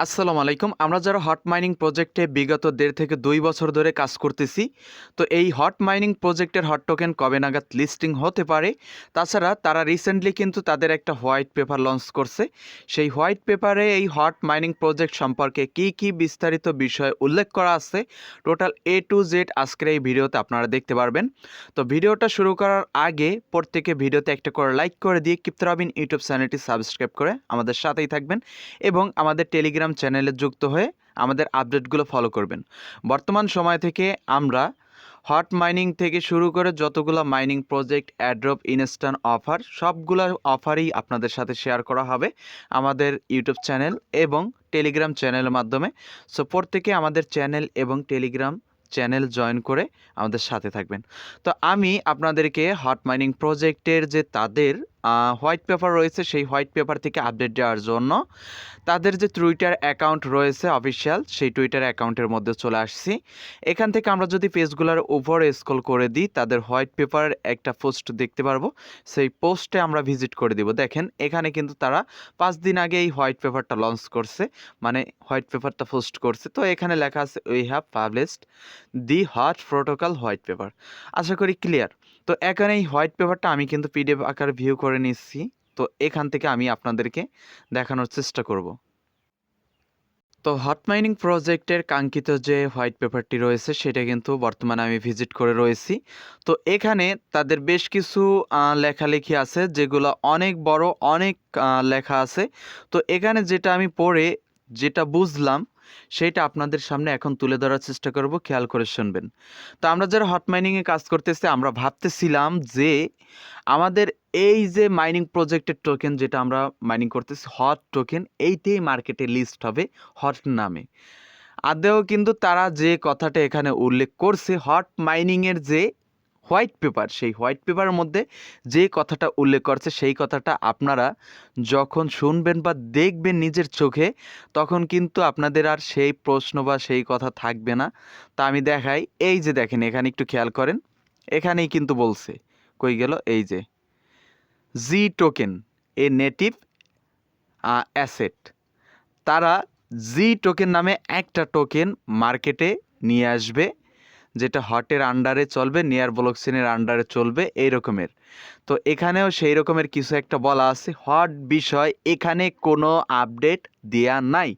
আসসালামু আলাইকুম। আমরা যারা হট মাইনিং প্রজেক্টে বিগত ১.৫ থেকে ২ বছর ধরে কাজ করতেছি, তো এই হট মাইনিং প্রজেক্টের হট টোকেন কবে নাগাদ লিস্টিং হতে পারে? তাছাড়া তারা রিসেন্টলি কিন্তু তাদের একটা হোয়াইট পেপার লঞ্চ করছে। সেই হোয়াইট পেপারে এই হট মাইনিং প্রজেক্ট সম্পর্কে কী বিস্তারিত বিষয় উল্লেখ করা আছে, টোটাল A to Z আজকের এই ভিডিওতে আপনারা দেখতে পারবেন। তো ভিডিওটা শুরু করার আগে প্রত্যেকে ভিডিওতে একটা করে লাইক করে দিয়ে কিপ্ত রবিন ইউটিউব চ্যানেলটি সাবস্ক্রাইব করে আমাদের সাথেই থাকবেন এবং আমাদের টেলিগ্রাম চ্যানেলে যুক্ত হয়ে আমাদের আপডেটগুলো ফলো করবেন। বর্তমান সময় থেকে আমরা হট মাইনিং থেকে শুরু করে যতগুলো mining project, airdrop, instant offer সবগুলো অফারই আপনাদের সাথে শেয়ার করা হবে আমাদের ইউটিউব চ্যানেল এবং টেলিগ্রাম চ্যানেলের মাধ্যমে। সো প্রত্যেকে আমাদের চ্যানেল এবং টেলিগ্রাম চ্যানেল জয়েন করে আমাদের সাথে থাকবেন। তো আমি আপনাদেরকে হট মাইনিং প্রজেক্টের যে তাদের হোয়াইট পেপার রয়েছে, সেই হোয়াইট পেপার থেকে আপডেট দেওয়ার জন্য তাদের যে টুইটার অ্যাকাউন্ট রয়েছে অফিসিয়াল, সেই টুইটার অ্যাকাউন্টের মধ্যে চলে আসছি। এখান থেকে আমরা যদি পেজগুলোর উপরে স্ক্রল করে দিই, তাদের হোয়াইট পেপারের একটা পোস্ট দেখতে পারবো। সেই পোস্টে আমরা ভিজিট করে দিব। দেখেন এখানে কিন্তু তারা 5 দিন আগে এই হোয়াইট পেপারটা লঞ্চ করছে, মানে হোয়াইট পেপারটা পোস্ট করছে। তো এখানে লেখা আছে we have published the hot protocol white paper. আশা করি ক্লিয়ার। তো এখানে এই হোয়াইট পেপারটা আমি কিন্তু পিডিএফ আকারে ভিউ করে নিচ্ছি। তো এখান থেকে আমি আপনাদেরকে দেখানোর চেষ্টা করব। তো হট মাইনিং প্রজেক্টের কাঙ্ক্ষিত যে হোয়াইট পেপারটি রয়েছে সেটা কিন্তু বর্তমানে আমি ভিজিট করে রয়েছি। তো এখানে তাদের বেশ কিছু লেখালেখি আছে যেগুলো অনেক বড়, অনেক লেখা আছে। তো এখানে যেটা আমি পড়ে যেটা বুঝলাম সেইটা আপনাদের সামনে এখন তুলে ধরার চেষ্টা করব, খেয়াল করে শুনবেন। তো আমরা যারা হট মাইনিংয়ে কাজ করতেছি আমরা ভাবতেছিলাম যে আমাদের এই যে মাইনিং প্রজেক্টের টোকেন যেটা আমরা মাইনিং করতেছি হট টোকেন, এইটাই মার্কেটে লিস্ট হবে হট নামে। আদৌ কিন্তু তারা যে কথাটা এখানে উল্লেখ করছে হট মাইনিংয়ের যে হোয়াইট পেপার, সেই হোয়াইট পেপারের মধ্যে যে কথাটা উল্লেখ করছে সেই কথাটা আপনারা যখন শুনবেন বা দেখবেন নিজের চোখে, তখন কিন্তু আপনাদের আর সেই প্রশ্ন বা সেই কথা থাকবে না। তা আমি দেখাই, এই যে দেখেন এখানে একটু খেয়াল করেন, এখানেই কিন্তু বলছে, কই গেল, এই যে জি টোকেন এ নেটিভ অ্যাসেট। তারা জি টোকেন নামে একটা টোকেন মার্কেটে নিয়ে আসবে, যেটা হটের আন্ডারে চলবে, নিয়ার ব্লকচেনের আন্ডারে চলবে, এই রকমের। তো এখানেও সেই রকমের কিছু একটা বলা আছে। হট বিষয় এখানে কোনো আপডেট দেয়া নাই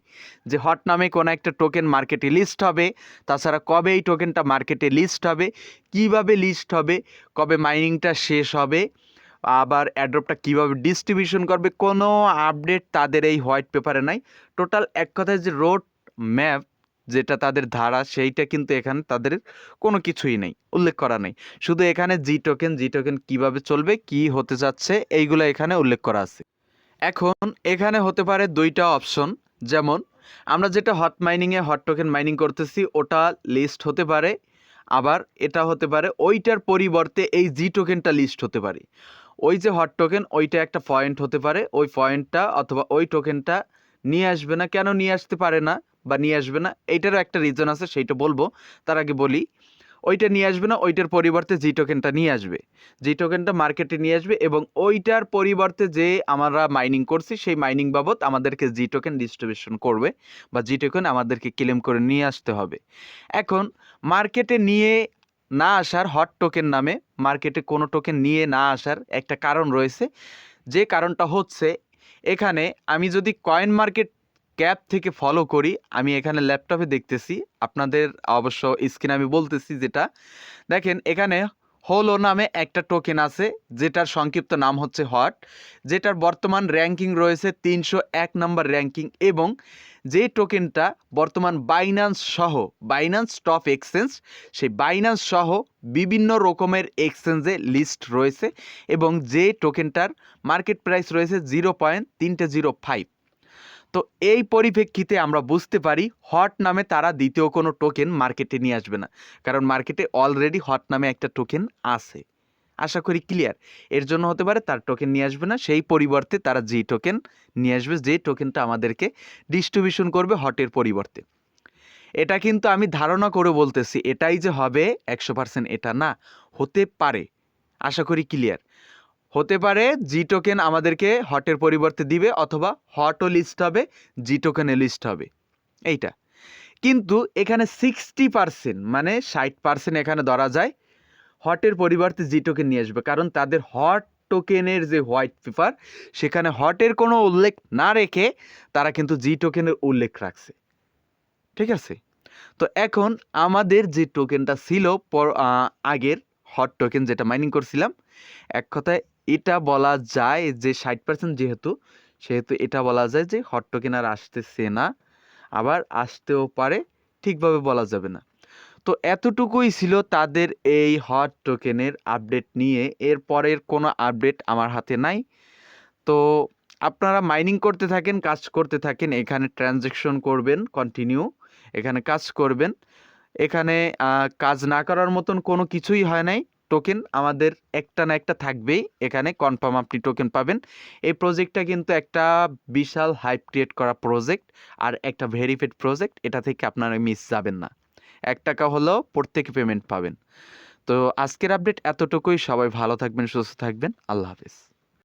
যে হট নামে কোনো একটা টোকেন মার্কেটে লিস্ট হবে, তাছাড়া কবে এই টোকেনটা মার্কেটে লিস্ট হবে, কিভাবে লিস্ট হবে, কবে মাইনিংটা শেষ হবে, আবার অ্যাড্রপটা কীভাবে ডিস্ট্রিবিউশন করবে, কোনো আপডেট তাদের এই হোয়াইট পেপারে নাই। টোটাল এক কথায় যে রোড ম্যাপ যেটা তাদের ধারা, সেইটা কিন্তু এখানে তাদের কোনো কিছুই নেই, উল্লেখ করা নেই। শুধু এখানে জি টোকেন কীভাবে চলবে, কি হতে যাচ্ছে, এইগুলো এখানে উল্লেখ করা আছে। এখন এখানে হতে পারে দুইটা অপশন, যেমন আমরা যেটা হট মাইনিংয়ে হট টোকেন মাইনিং করতেছি ওটা লিস্ট হতে পারে, আবার এটা হতে পারে ওইটার পরিবর্তে এই জি টোকেনটা লিস্ট হতে পারে। ওই যে হট টোকেন ওইটা একটা পয়েন্ট হতে পারে, ওই পয়েন্টটা অথবা ওই টোকেনটা নিয়ে আসবে না। কেন নিয়ে আসতে পারে না বা নিয়ে আসবে না, এইটারও একটা রিজন আছে, সেইটা বলবো। তার আগে বলি, ওইটা নিয়ে আসবে না, ওইটার পরিবর্তে জি টোকেনটা নিয়ে আসবে। জি টোকেনটা মার্কেটে নিয়ে আসবে এবং ওইটার পরিবর্তে যে আমরা মাইনিং করছি সেই মাইনিং বাবদ আমাদেরকে জি টোকেন ডিস্ট্রিবিউশন করবে বা জি টোকেন আমাদেরকে ক্লেম করে নিয়ে আসতে হবে। এখন মার্কেটে নিয়ে না আসার, হট টোকেন নামে মার্কেটে কোনো টোকেন নিয়ে না আসার একটা কারণ রয়েছে। যে কারণটা হচ্ছে, এখানে আমি যদি কয়েন মার্কেট ক্যাপ থেকে ফলো করি, আমি এখানে ল্যাপটপে দেখতেছি, আপনাদের অবশ্য স্ক্রিনে আমি বলতেছি যেটা দেখেন, এখানে হোলো নামে একটা টোকেন আছে যেটার সংক্ষিপ্ত নাম হচ্ছে হট, যেটার বর্তমান র্যাঙ্কিং রয়েছে 301 নম্বর র্যাঙ্কিং, এবং যে টোকেনটা বর্তমান বাইন্যান্স টপ এক্সচেঞ্জ, সেই বাইন্যান্স সহ বিভিন্ন রকমের এক্সচেঞ্জে লিস্ট রয়েছে এবং যে টোকেনটার মার্কেট প্রাইস রয়েছে 0.305। তো এই পরিপ্রেক্ষিতে আমরা বুঝতে পারি হট নামে তারা দ্বিতীয় কোনো টোকেন মার্কেটে নিয়ে আসবে না, কারণ মার্কেটে অলরেডি হট নামে একটা টোকেন আছে। আশা করি ক্লিয়ার। এর জন্য হতে পারে তার টোকেন নিয়ে আসবে না, সেই পরিবর্তে তারা যে টোকেন নিয়ে আসবে, যে টোকেনটা আমাদেরকে ডিস্ট্রিবিউশন করবে হটের পরিবর্তে। এটা কিন্তু আমি ধারণা করে বলতেছি, এটাই যে হবে 100% এটা না, হতে পারে। আশা করি ক্লিয়ার। হতে পারে জি টোকেন আমাদেরকে হটের পরিবর্তে দিবে, অথবা হটও লিস্ট হবে, জি টোকেনে লিস্ট হবে, এইটা। কিন্তু এখানে 60% মানে 60% এখানে ধরা যায় হটের পরিবর্তে জি টোকেন নিয়ে আসবে, কারণ তাদের হট টোকেনের যে হোয়াইট পেপার সেখানে হটের কোনো উল্লেখ না রেখে তারা কিন্তু জি টোকেনের উল্লেখ রাখছে, ঠিক আছে। তো এখন আমাদের যে টোকেনটা ছিল আগের হট টোকেন যেটা মাইনিং করছিলাম, এক কথায় এটা বলা যায় যে 60% সেহেতু এটা বলা যায় যে হট টোকেন আর আসতেছে না, আবার আসতেও পারে, ঠিকভাবে বলা যাবে না। তো এতটুকুই ছিল তাদের এই হট টোকেনের আপডেট নিয়ে। এর পরের কোনো আপডেট আমার হাতে নাই। তো আপনারা মাইনিং করতে থাকেন, কাজ করতে থাকেন, এখানে ট্রানজ্যাকশন করবেন কন্টিনিউ, এখানে কাজ করবেন। এখানে কাজ না করার মতন কোনো কিছুই হয় নাই। টোকেন আমাদের একটা না একটা থাকবেই, এখানে কনফার্ম আপনি টোকেন পাবেন। এই প্রজেক্টটা কিন্তু একটা বিশাল হাইপ ক্রিয়েট করা প্রজেক্ট, আর একটা ভেরিফাইড প্রজেক্ট, এটা থেকে আপনারা মিস যাবেন না। 1 টাকা হলেও প্রত্যেকে পেমেন্ট পাবেন। তো আজকের আপডেট এতটুকুই। সবাই ভালো থাকবেন, সুস্থ থাকবেন। আল্লাহ হাফেজ।